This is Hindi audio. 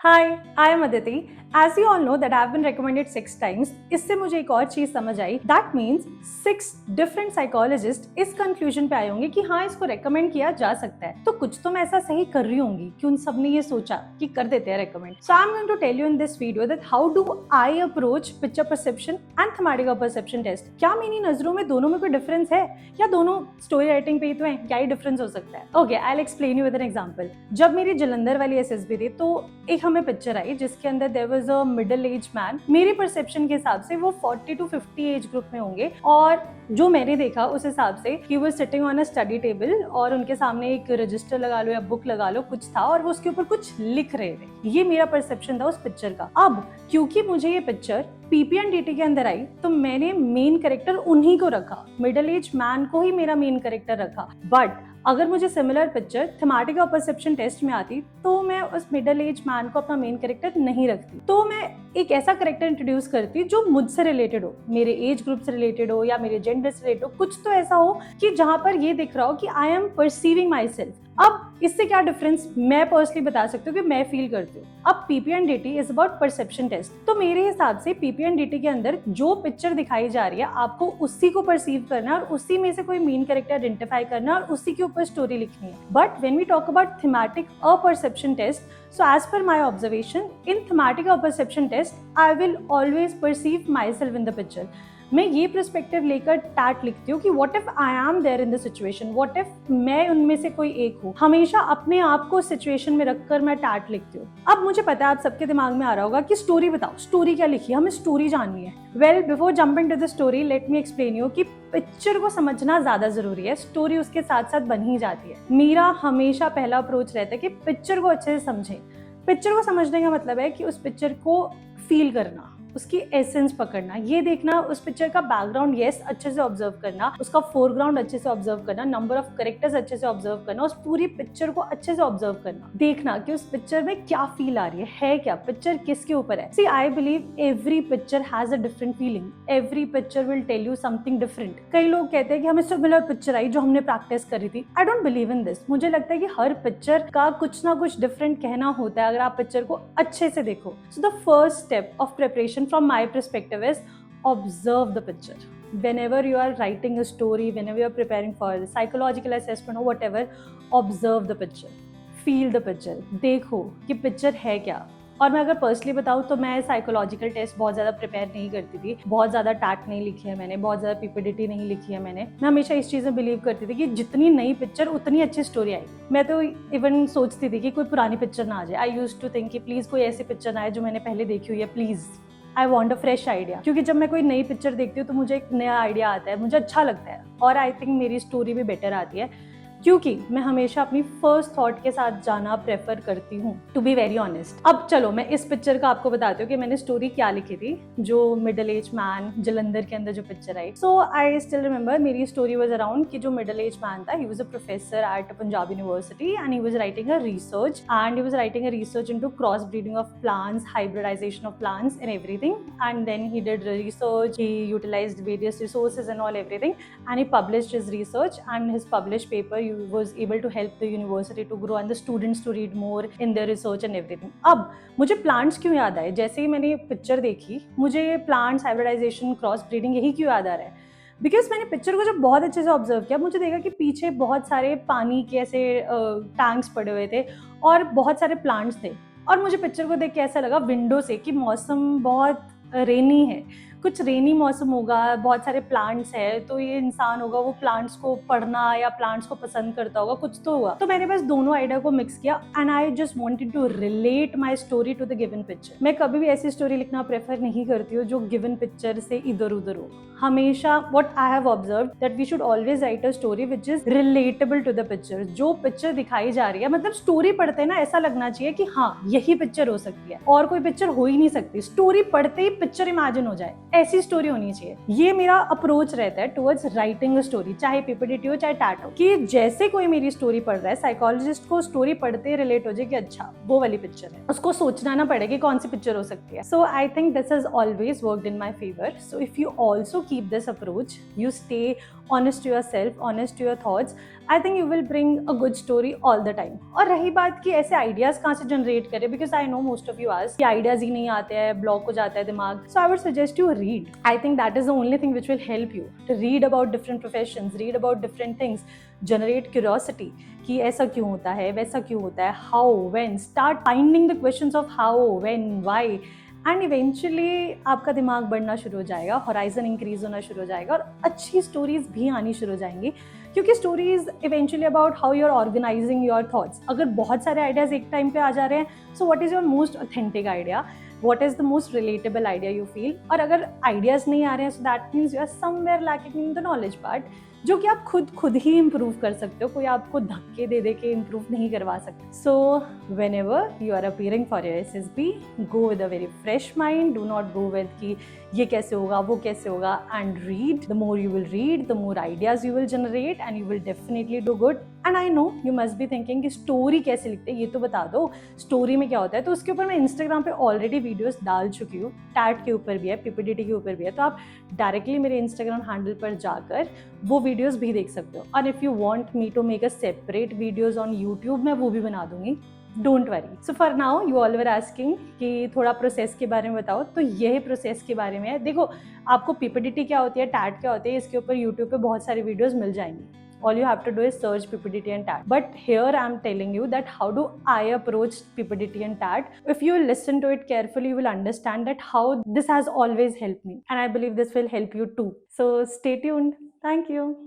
Hi, I am Aditi. As you all know that I have been recommended 6 times. इससे मुझे एक और चीज समझ आई. That means 6 different psychologists इस conclusion पे आए होंगे कि हाँ इसको recommend किया जा सकता है. तो कुछ तो मैं ऐसा सही कर रही होंगी कि उन सब ने ये सोचा कि कर देते हैं recommend. So I'm going to tell you in this video that how do I approach picture perception and thematic perception test. क्या मेरी नजरों में दोनों में कोई difference है या दोनों story writing पे ही तो है? क्या ही difference हो सकता है? Okay, I'll explain you with an example. जब मेरी जलंधर वाली SSB थी तो एक हमें पिक्चर आई जिसके अंदर there was a middle age man. मेरे परसेप्शन के हिसाब से वो 40 to 50 एज ग्रुप में होंगे और जो मैंने देखा उस हिसाब से he was sitting on a study table और उनके सामने एक रजिस्टर लगा लो या बुक लगा लो कुछ था और वो उसके ऊपर कुछ लिख रहे थे. ये मेरा परसेप्शन था उस पिक्चर का. अब क्योंकि मुझे ये पिक्चर PPNDT के अंदर आई तो मैंने मेन कैरेक्टर उन्हीं को रखा, मिडिल एज मैन को ही मेरा मेन कैरेक्टर रखा. बट अगर मुझे similar picture thematic perception test में आती तो मैं उस मिडिल एज मैन को अपना मेन कैरेक्टर नहीं रखती. तो मैं एक ऐसा कैरेक्टर इंट्रोड्यूस करती जो मुझसे रिलेटेड हो, मेरे एज ग्रुप से रिलेटेड हो या मेरे जेंडर से रिलेटेड हो. कुछ तो ऐसा हो कि जहां पर ये दिख रहा हो कि I am perceiving my self. अब इससे क्या डिफरेंस मैं पर्सनली बता सकती हूँ कि मैं फील करती हूँ. अब PPNDT is about perception test. तो मेरे हिसाब से PPNDT के अंदर जो पिक्चर दिखाई जा रही है आपको उसी को परसीव करना है और उसी में से कोई मेन कैरेक्टर आइडेंटिफाई करना है और उसी के ऊपर स्टोरी लिखनी है. But when we talk about thematic perception test, so as per my observation in thematic perception test I will always perceive myself in the picture. मैं ये पर्सपेक्टिव लेकर टैट लिखती हूँ कि what if I am there in the situation, what if मैं उनमें से कोई एक हूँ. हमेशा अपने आप को सिचुएशन में रखकर मैं टैट लिखती हूँ. अब मुझे पता है आप सबके दिमाग में आ रहा होगा कि स्टोरी बताओ, स्टोरी क्या लिखी है, हमें स्टोरी जाननी है. Well before jumping to the story let me explain you कि पिक्चर को समझना ज्यादा जरूरी है, स्टोरी उसके साथ साथ बन ही जाती है. मेरा हमेशा पहला अप्रोच रहता है कि पिक्चर को अच्छे से समझें. पिक्चर को समझने का मतलब है कि उस पिक्चर को फील करना, उसकी एसेंस पकड़ना, ये देखना उस पिक्चर का बैकग्राउंड यस अच्छे से ऑब्जर्व करना, उसका फोरग्राउंड अच्छे से ऑब्जर्व करना, नंबर ऑफ कैरेक्टर्स अच्छे से ऑब्जर्व करना, उस पूरी पिक्चर को अच्छे से ऑब्जर्व करना, देखना कि उस पिक्चर में क्या फील आ रही है क्या, पिक्चर किसके ऊपर है. See I believe every picture has a different feeling, every picture will tell you something different. कई लोग कहते हैं कि हमें सिमिलर पिक्चर आई जो हमने प्रैक्टिस करी थी. I don't believe in this. मुझे लगता है कि हर पिक्चर का कुछ ना कुछ डिफरेंट कहना होता है अगर आप पिक्चर को अच्छे से देखो. So the first step of preparation from my perspective is observe the picture. Whenever you are writing a story, whenever you are preparing for the psychological assessment or whatever, observe the picture, feel the picture. देखो कि पिक्चर है क्या. और मैं अगर पर्सनली बताऊँ तो मैं साइकोलॉजिकल टेस्ट बहुत ज़्यादा प्रिपेयर नहीं करती थी, बहुत ज़्यादा टैट नहीं लिखी है मैंने, बहुत ज़्यादा PPDT नहीं लिखी है मैंने. मैं हमेशा इस चीज़ में बिलीव करती थी कि जितनी नई पिक्चर उतनी अच्छी स्टोरी आएगी. मैं तो इवन सोचती थी कि कोई पुरानी पिक्चर ना आ जाए. आई यूज्ड टू थिंक कि प्लीज़ कोई ऐसी पिक्चर ना आए जो मैंने पहले देखी हुई है, please I want a fresh idea. क्योंकि जब मैं कोई नई पिक्चर देखती हूँ तो मुझे एक नया आइडिया आता है, मुझे अच्छा लगता है और आई थिंक मेरी स्टोरी भी बेटर आती है क्योंकि मैं हमेशा अपनी फर्स्ट थॉट के साथ जाना प्रेफर करती हूँ, टू बी वेरी ऑनेस्ट. अब चलो मैं इस पिक्चर का आपको बताती हूँ कि मैंने स्टोरी क्या लिखी थी. जो मिडिल एज मैन जलंधर के अंदर जो पिक्चर आई, सो आई स्टिल रिमेंबर मेरी स्टोरी वाज अराउंड कि जो मिडिल एज मैन था, he was a professor at Punjab university and he was writing a research into cross breeding of plants, hybridisation of plants and everything. And then he did research, he utilised various resources and all everything and he published his research and his published paper was able to help the university to grow and the students to read more in their research and everything. अब मुझे प्लांट्स क्यों याद आए? जैसे ही मैंने पिक्चर देखी मुझे प्लांट्स, हाइब्रिडाइजेशन, क्रॉस ब्रीडिंग यही क्यों याद आ रहा है? बिकॉज मैंने पिक्चर को जब बहुत अच्छे से ऑब्जर्व किया मुझे देखा कि पीछे बहुत सारे पानी के ऐसे टैंक्स पड़े हुए थे और बहुत सारे प्लांट्स थे और मुझे पिक्चर को देख के ऐसा लगा विंडो से कि मौसम बहुत रेनी है, कुछ रेनी मौसम होगा, बहुत सारे प्लांट्स है, तो ये इंसान होगा वो प्लांट्स को पढ़ना या प्लांट्स को पसंद करता होगा, कुछ तो हुआ. तो मैंने बस दोनों आइडिया को मिक्स किया and I just wanted to relate my story to the given picture. मैं कभी भी ऐसी स्टोरी लिखना प्रेफर नहीं करती हूँ जो गिवन पिक्चर से इधर उधर हो. हमेशा what I have observed that we should always write a story which is relatable to the picture. जो पिक्चर दिखाई जा रही है, मतलब स्टोरी पढ़ते हैं ना ऐसा लगना चाहिए कि हाँ यही पिक्चर हो सकती है और कोई पिक्चर हो ही नहीं सकती. स्टोरी पढ़ते ही पिक्चर इमेजिन हो जाए, ऐसी स्टोरी होनी चाहिए. ये मेरा अप्रोच रहता है टुवर्ड्स राइटिंग अ स्टोरी, चाहे PPDT हो चाहे टैट हो, कि जैसे कोई मेरी स्टोरी पढ़ रहा है साइकोलॉजिस्ट को स्टोरी पढ़ते रिलेट हो जाए कि अच्छा वो वाली पिक्चर है, उसको सोचना ना पड़े कि कौन सी पिक्चर हो सकती है. So I think this has always worked in my favour. So if you also keep this approach, you stay honest to yourself, honest to your thoughts, I think you will bring a good story all the time. और रही बात कि ऐसे आइडियाज कहाँ से जनरेट करें, because I know most of you ask कि आइडियाज ही नहीं आते हैं, ब्लॉक हो जाता है दिमाग. So I would suggest you read. I think that is the only thing which will help you to read about different professions, read about different things, generate curiosity कि ऐसा क्यों होता है, वैसा क्यों होता है, how, when, start finding the questions of how, when, why, and eventually आपका दिमाग बढ़ना शुरू हो जाएगा, होराइजन इंक्रीज होना शुरू हो जाएगा और अच्छी स्टोरीज भी आनी शुरू हो जाएंगी. क्योंकि stories eventually about how you are organizing your thoughts. अगर बहुत सारे आइडियाज एक टाइम पे आ जा रहे हैं, so what is your most authentic idea, what is the most relatable idea you feel. और अगर आइडियाज नहीं आ रहे हैं, so that means you are somewhere lacking in the knowledge part, जो कि आप खुद ही इम्प्रूव कर सकते हो. कोई आपको धक्के दे के इम्प्रूव नहीं करवा सकते. सो whenever you are appearing for your SSB, go with a very fresh mind. Do not go with कि ये कैसे होगा, वो कैसे होगा, and read. The more you will read, the more ideas you will generate and you will definitely do good. And I know you must be thinking कि स्टोरी कैसे लिखते हैं, ये तो बता दो, स्टोरी में क्या होता है. तो उसके ऊपर मैं इंस्टाग्राम पे ऑलरेडी वीडियोस डाल चुकी हूँ, टैट के ऊपर भी है, पीपीडीटी के ऊपर भी है. तो आप डायरेक्टली मेरे इंस्टाग्राम हैंडल पर जाकर वो वीडियोस भी देख सकते हो. और if you want me to make a separate videos on YouTube, मैं वो भी बना दूंगी. Don't worry. So for now you all were asking कि थोड़ा प्रोसेस के बारे में बताओ. तो यही प्रोसेस के बारे में है. देखो, आपको पीपीडीटी क्या होती है, टैट क्या होती है, इसके ऊपर यूट्यूब पे बहुत सारी वीडियोस मिल जाएंगी. All you have to do is search PPDT and TAT. But here I'm telling you that how do I approach PPDT and TAT. If you listen to it carefully, you will understand that how this has always helped me. And I believe this will help you too. So stay tuned. Thank you.